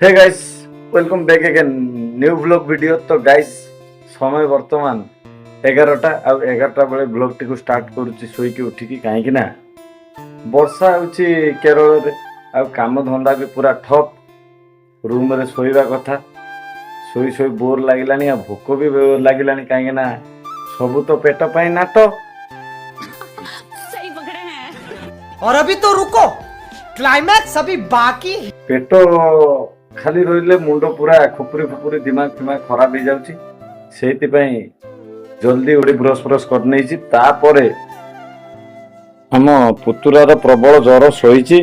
हे guys welcome back again new vlog video. तो guys समय वर्तमान 11टा आ 11टा बेले व्लॉग टी को स्टार्ट करूची सोई के उठी की काहे कि ना वर्षा होची केरल रे आ काम धंदा भी पूरा ठप रूम रे सोईबा कथा सोई सोई बोर लागिलानी आ भूख भी लागिलानी काहे कि ना सब तो पेट पाई नाटो। सही पकड़े हैं। और अभी तो रुको, क्लाइमैक्स अभी बाकी। पेट खाली रहिले मुंड पूरा खुपुरी खुपुरी दिमाग फिमाग खराब हो जाउची सेति पई जल्दी उडी ब्रश ब्रश कर नैची। तापरे हम पुतुरार प्रबल ज्वर सोईची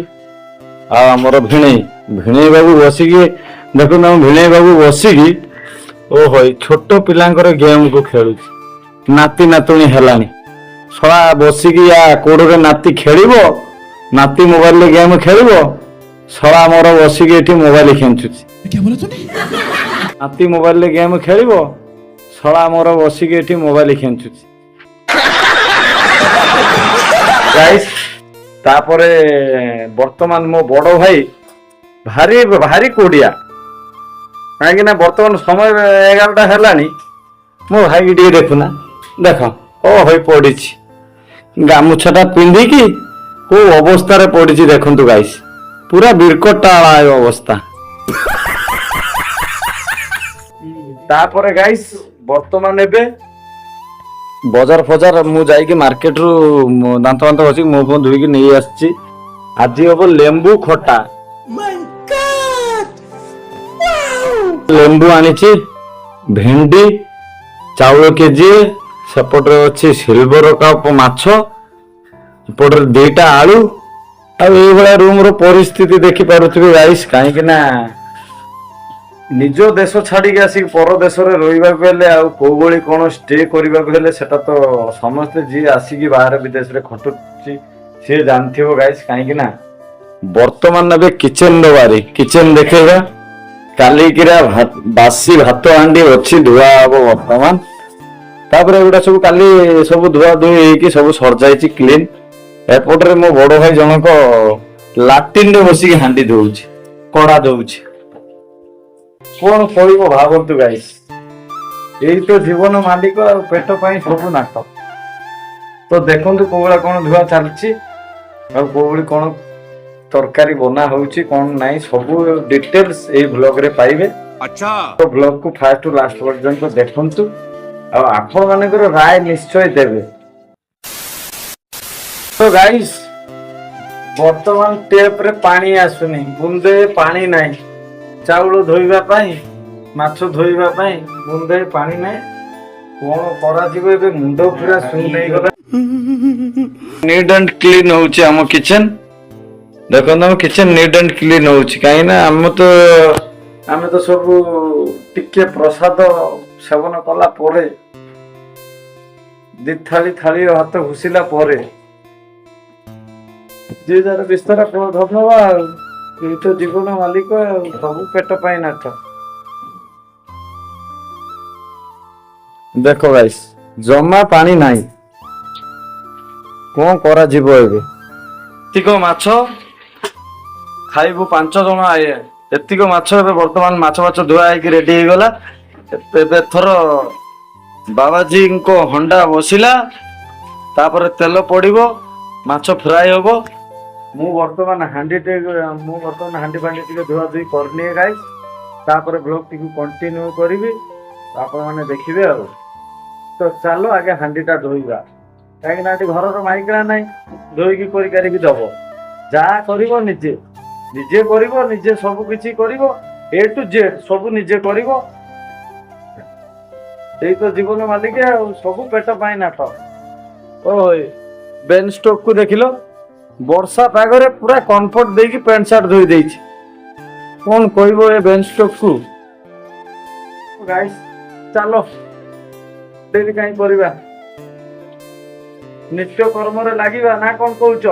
आ हमर भिणे बाबू बसिकी देखो हम भिणे बाबू बसिकी ओहो छोट पिलांकर गेम को खेलुची नाती नातुणी हेलानी सळा बसिकी या कोडरे नाती खेलिबो नाती मोबाइल रे गेम खेलिबो सळा मोर बसिकी एठी मोबाइल खेंचुची। क्या बोला तूने? नाती मोबाइल रे गेम खेलिबो सळा मोर बसिकी एठी मोबाइल खेंचुची। गाइस तापरे वर्तमान मो बड़ो भाई भारी भारी कोडिया काहे ना वर्तमान समय 11टा हेलानी मो भाई की देखुना देख ओ होई पड़ीची गामुछाटा पिंधी की को अवस्था रे पड़ीची देखंतु गाइस पूरा बिरकटाळा अवस्था। तापरे गाइस वर्तमान एबे बजार फजार मु जाई के मार्केट रु दांत दांत बसी मो फोन धुई के नहीं आछि आज हबो लेंबू खटा लेंबू आनिछि भेंडी चाउल केजी सेपटे अच्छी सिल्वर कप माछ एपटे दुईटा आलू आ रूम रो परिस्थिति देखि पारुथिबे गाइस काहे कि ना निज देश छाड़ी आसिक पर देश रे रहिबा को हेले आ कोगोली कोन स्टे करबा को हेले सेटा तो समस्त जी आसिक बाहर विदेश रे खटुची से जानथिबो गाइस काहे कि ना वर्तमान नबे किचन दवारी किचन देखेगा काली किरा बासी भात हांडी अछि धुआ हबो वर्तमान तापर एगुडा सब काली सब धुआ धुई हेकी सब सर जाईची क्लीन एपटरे मो बड़ भाई जनक लाट्रिन रे बसी हांडी धोउची कड़ा दउची कोन कहबो भाबंतु गाइस एई तो जीवन मालिक पेट पाई सब नाटक। तो देखंतु कोगळा कोन धुआ चलची आ कोगळी कोन तरकारी बना होउची कोन नाही सब डिटेल्स ए ब्लॉग रे पाइबे। अच्छा तो ब्लॉग को फास्ट टू लास्ट पर्यंत देखंतु आ आपण मानकर राय निश्चय देबे। तो गाइस वर्तमान टेप रे पानी आसुनी बुंदे पानी नाही चाउल धोइबा पाई माछ धोइबा पाई बुंदे पानी नाही कोन करा जीव एबे मुंडो पूरा सुन नै गला। नीट एंड क्लीन होउची हम किचन देखो हम किचन नीट एंड क्लीन होउची काहे ना हम तो सब टिके प्रसाद सेवन कला परे दी थाली थाली हाथ घुसिला परे जे जार बिस्तर धबनवा ये तो जीवन मालिक सब पेट पाई नाट। देखो गाइस जमा पानी नाही कोन करा जीवो एबे तिको माछ खाइबो 5 जण आए एतिको माछ एबे वर्तमान माछ धुआ आइक रेडी हो गला एबे थर बाबाजी को हंडा बसिला तापर तेल पड़िबो माछ फ्राई होबो मु वर्तमान हांडी फांडी टिके धुआ धुई करनी है गाइस तापर ब्लॉग टिकु कंटिन्यू करिवि आपण माने देखिबे आ। तो चलो आगे हांडीटा धोइबा काहे ना घर रो माइकरा नाही धोई की करी करी दबो जा करिवो निजे निजे करिवो निजे सब किछि करिवो ए टू जेड सब निजे करिवो एई तो जीवन मालिक सब पेट पाई नाट। ओए बेन स्टॉक को देखिलो वर्षा पागरे पूरा कंफर्ट देकी पैंट शर्ट धोई देछि कोन कहबो ए बेन स्टॉक को गाइस चलो डेली काई करबा नित्य कर्म रे लागिबा ना कोन कहउछ।